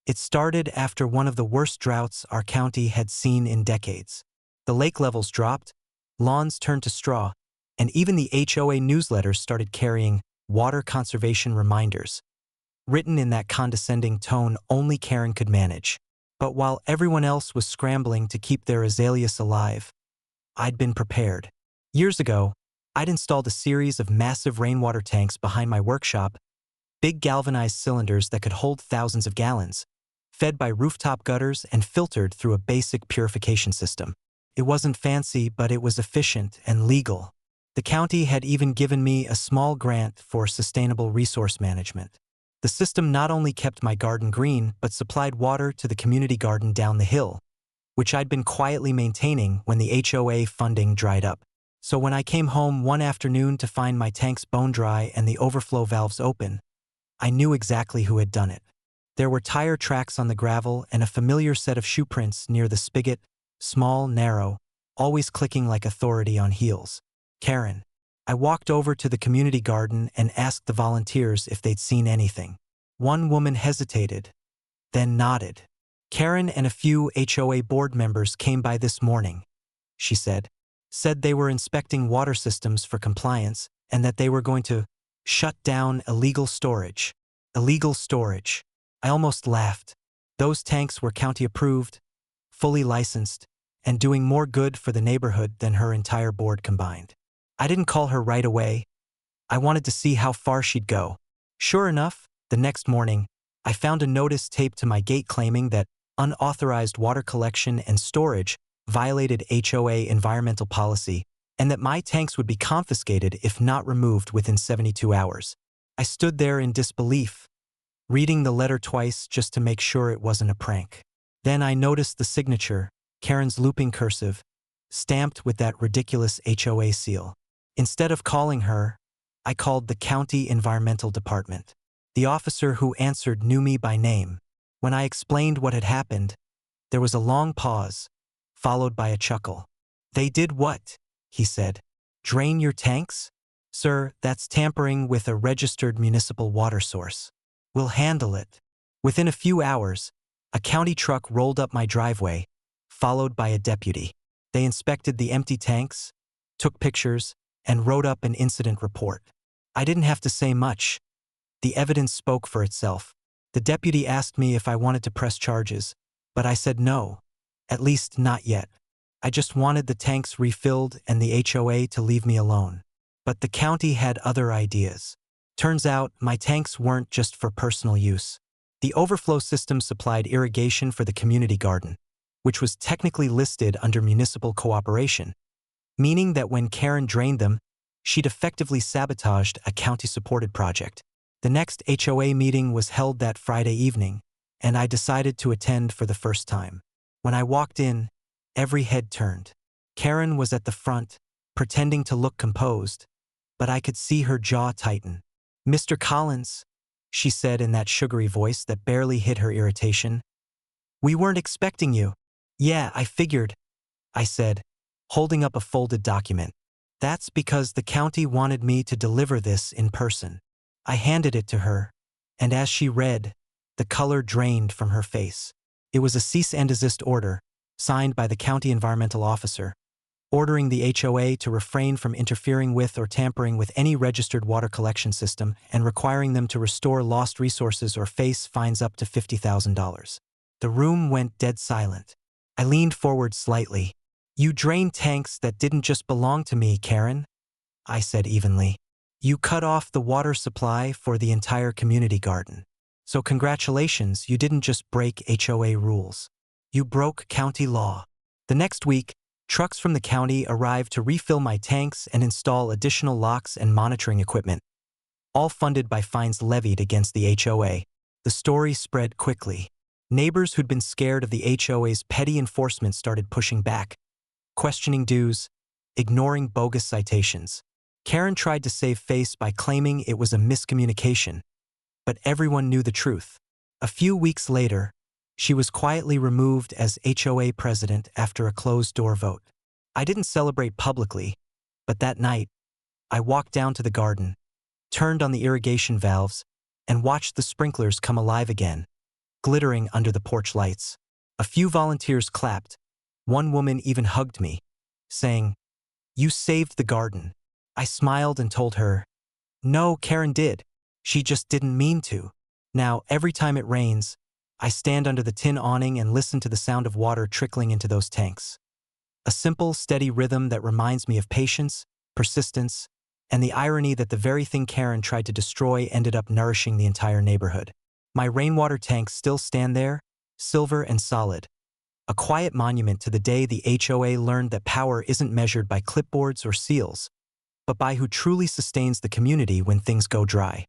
It started after one of the worst droughts our county had seen in decades. The lake levels dropped, lawns turned to straw, and even the HOA newsletters started carrying water conservation reminders, written in that condescending tone only Karen could manage. But while everyone else was scrambling to keep their azaleas alive, I'd been prepared. Years ago, I'd installed a series of massive rainwater tanks behind my workshop, big galvanized cylinders that could hold thousands of gallons, fed by rooftop gutters and filtered through a basic purification system. It wasn't fancy, but it was efficient and legal. The county had even given me a small grant for sustainable resource management. The system not only kept my garden green, but supplied water to the community garden down the hill, which I'd been quietly maintaining when the HOA funding dried up. So when I came home one afternoon to find my tanks bone dry and the overflow valves open, I knew exactly who had done it. There were tire tracks on the gravel and a familiar set of shoe prints near the spigot, small, narrow, always clicking like authority on heels. Karen. I walked over to the community garden and asked the volunteers if they'd seen anything. One woman hesitated, then nodded. Karen and a few HOA board members came by this morning, she said. Said they were inspecting water systems for compliance and that they were going to shut down illegal storage. Illegal storage. I almost laughed. Those tanks were county approved, fully licensed, and doing more good for the neighborhood than her entire board combined. I didn't call her right away. I wanted to see how far she'd go. Sure enough, the next morning, I found a notice taped to my gate claiming that unauthorized water collection and storage violated HOA environmental policy and that my tanks would be confiscated if not removed within 72 hours. I stood there in disbelief, reading the letter twice just to make sure it wasn't a prank. Then I noticed the signature, Karen's looping cursive, stamped with that ridiculous HOA seal. Instead of calling her, I called the county environmental department. The officer who answered knew me by name. When I explained what had happened, there was a long pause, followed by a chuckle. "They did what?" he said. "Drain your tanks? Sir, that's tampering with a registered municipal water source. We'll handle it." Within a few hours, a county truck rolled up my driveway, followed by a deputy. They inspected the empty tanks, took pictures, and wrote up an incident report. I didn't have to say much. The evidence spoke for itself. The deputy asked me if I wanted to press charges, but I said no, at least not yet. I just wanted the tanks refilled and the HOA to leave me alone. But the county had other ideas. Turns out, my tanks weren't just for personal use. The overflow system supplied irrigation for the community garden, which was technically listed under municipal cooperation, meaning that when Karen drained them, she'd effectively sabotaged a county-supported project. The next HOA meeting was held that Friday evening, and I decided to attend for the first time. When I walked in, every head turned. Karen was at the front, pretending to look composed, but I could see her jaw tighten. "Mr. Collins," she said in that sugary voice that barely hid her irritation. "We weren't expecting you." "Yeah, I figured," I said, holding up a folded document. "That's because the county wanted me to deliver this in person." I handed it to her, and as she read, the color drained from her face. It was a cease and desist order, signed by the county environmental officer, ordering the HOA to refrain from interfering with or tampering with any registered water collection system and requiring them to restore lost resources or face fines up to $50,000. The room went dead silent. I leaned forward slightly. "You drained tanks that didn't just belong to me, Karen," I said evenly. "You cut off the water supply for the entire community garden. So congratulations, you didn't just break HOA rules. You broke county law." The next week, trucks from the county arrived to refill my tanks and install additional locks and monitoring equipment, all funded by fines levied against the HOA. The story spread quickly. Neighbors who'd been scared of the HOA's petty enforcement started pushing back, questioning dues, ignoring bogus citations. Karen tried to save face by claiming it was a miscommunication, but everyone knew the truth. A few weeks later, she was quietly removed as HOA president after a closed-door vote. I didn't celebrate publicly, but that night, I walked down to the garden, turned on the irrigation valves, and watched the sprinklers come alive again. glittering under the porch lights. A few volunteers clapped. One woman even hugged me, saying, "You saved the garden." I smiled and told her, "No, Karen did. She just didn't mean to." Now, every time it rains, I stand under the tin awning and listen to the sound of water trickling into those tanks. A simple, steady rhythm that reminds me of patience, persistence, and the irony that the very thing Karen tried to destroy ended up nourishing the entire neighborhood. My rainwater tanks still stand there, silver and solid, a quiet monument to the day the HOA learned that power isn't measured by clipboards or seals, but by who truly sustains the community when things go dry.